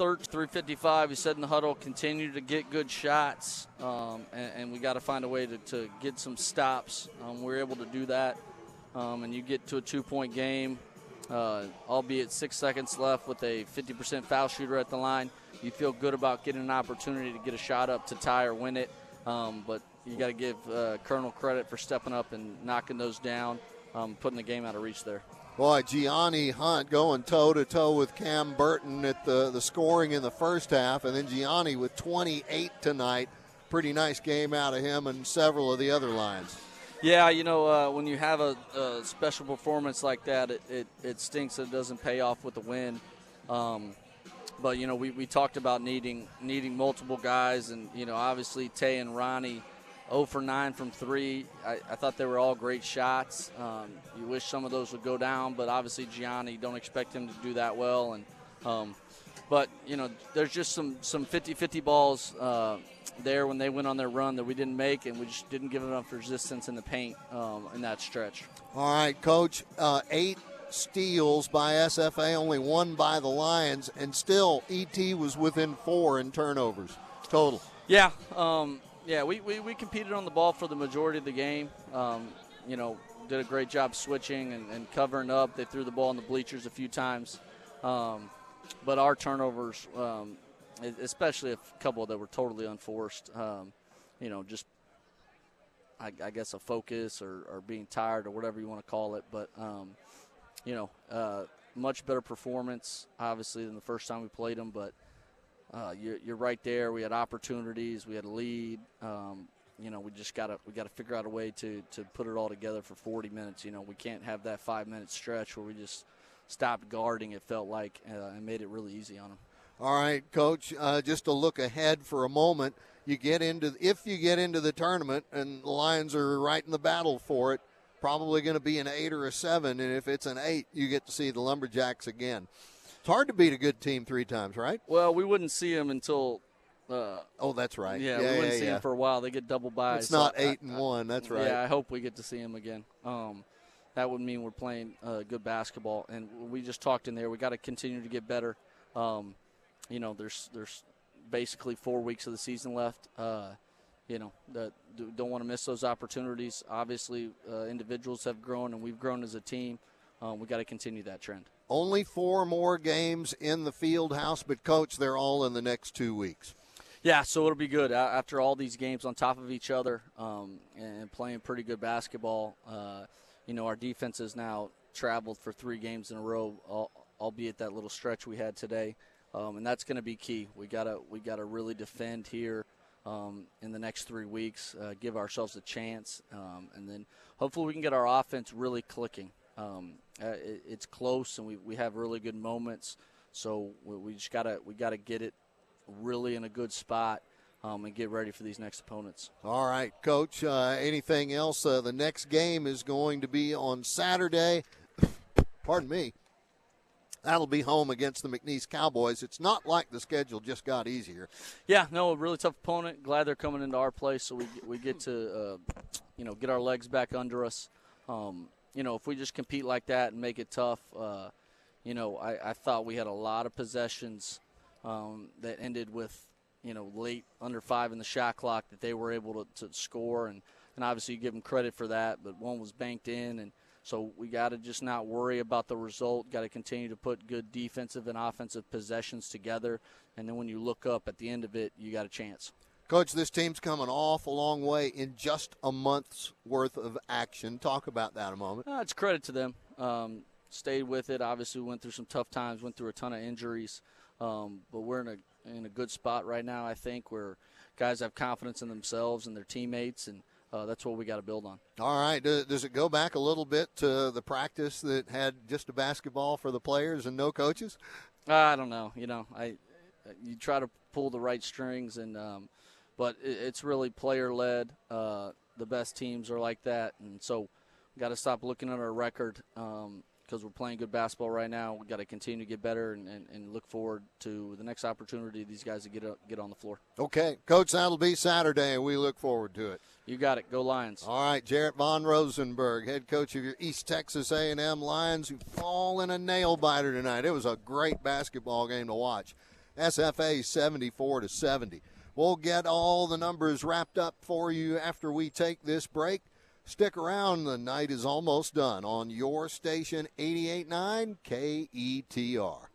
3:55. He said in the huddle, continue to get good shots, and we got to find a way to get some stops. We're able to do that, and you get to a 2-point game, albeit 6 seconds left with a 50% foul shooter at the line. You feel good about getting an opportunity to get a shot up to tie or win it, but you got to give Colonel credit for stepping up and knocking those down, putting the game out of reach there. Boy, Gianni Hunt going toe-to-toe with Cam Burton at the scoring in the first half, and then Gianni with 28 tonight. Pretty nice game out of him and several of the other lines. Yeah, when you have a special performance like that, it stinks that it doesn't pay off with the win. But, we talked about needing multiple guys, and, obviously Tay and Ronnie 0 for 9 from 3. I thought they were all great shots. You wish some of those would go down, but obviously Gianni, don't expect him to do that well. And but, there's just some 50-50 balls there when they went on their run that we didn't make, and we just didn't give enough resistance in the paint in that stretch. All right, Coach, 8 steals by SFA, only 1 by the Lions, and still ET was within 4 in turnovers total. Yeah, yeah, we competed on the ball for the majority of the game. Did a great job switching and covering up. They threw the ball in the bleachers a few times. But our turnovers, especially a couple that were totally unforced, just I guess a focus or being tired or whatever you want to call it. But, much better performance, obviously, than the first time we played them. But you're right there. We had opportunities. We had a lead. We just got to figure out a way to put it all together for 40 minutes. We can't have that 5-minute stretch where we just stopped guarding, it felt like, and made it really easy on them. All right, Coach, just to look ahead for a moment, if you get into the tournament and the Lions are right in the battle for it, probably going to be an 8 or a 7, and if it's an 8, you get to see the Lumberjacks again. It's hard to beat a good team 3 times, right? Well, we wouldn't see them until that's right. Yeah, we wouldn't see them for a while. They get double buys. It's not 8-1. That's right. Yeah, I hope we get to see them again. That would mean we're playing good basketball, and we just talked in there. We got to continue to get better. There's basically 4 weeks of the season left. That don't want to miss those opportunities. Obviously, individuals have grown, and we've grown as a team. We got to continue that trend. Only 4 more games in the field house, but, Coach, they're all in the next 2 weeks. Yeah, so it'll be good. After all these games on top of each other and playing pretty good basketball, our defense has now traveled for 3 games in a row, albeit that little stretch we had today, and that's going to be key. We gotta really defend here in the next 3 weeks, give ourselves a chance, and then hopefully we can get our offense really clicking. It's close, and we have really good moments, so we gotta get it really in a good spot and get ready for these next opponents. All right, Coach, anything else? The next game is going to be on Saturday. Pardon me. That'll be home against the McNeese Cowboys. It's not like the schedule just got easier. Yeah, no, a really tough opponent. Glad they're coming into our place, so we get to get our legs back under us. If we just compete like that and make it tough, I thought we had a lot of possessions that ended with, late under 5 in the shot clock that they were able to score, and obviously you give them credit for that, but one was banked in, and so we got to just not worry about the result. Got to continue to put good defensive and offensive possessions together, and then when you look up at the end of it, you got a chance. Coach, this team's come an awful long way in just a month's worth of action. Talk about that a moment. It's credit to them. Stayed with it. Obviously, went through some tough times, went through a ton of injuries, but we're in a good spot right now, I think, where guys have confidence in themselves and their teammates, and that's what we got to build on. All right. Does it go back a little bit to the practice that had just a basketball for the players and no coaches? I don't know. You try to pull the right strings, and but it's really player-led. The best teams are like that, and so we got to stop looking at our record because we're playing good basketball right now. We got to continue to get better and look forward to the next opportunity these guys to get on the floor. Okay, Coach, that'll be Saturday, and we look forward to it. You got it. Go Lions. All right, Jarrett Von Rosenberg, head coach of your East Texas A&M Lions, who fall in a nail-biter tonight. It was a great basketball game to watch. SFA 74-70. We'll get all the numbers wrapped up for you after we take this break. Stick around. The night is almost done on your station, 88.9 KETR.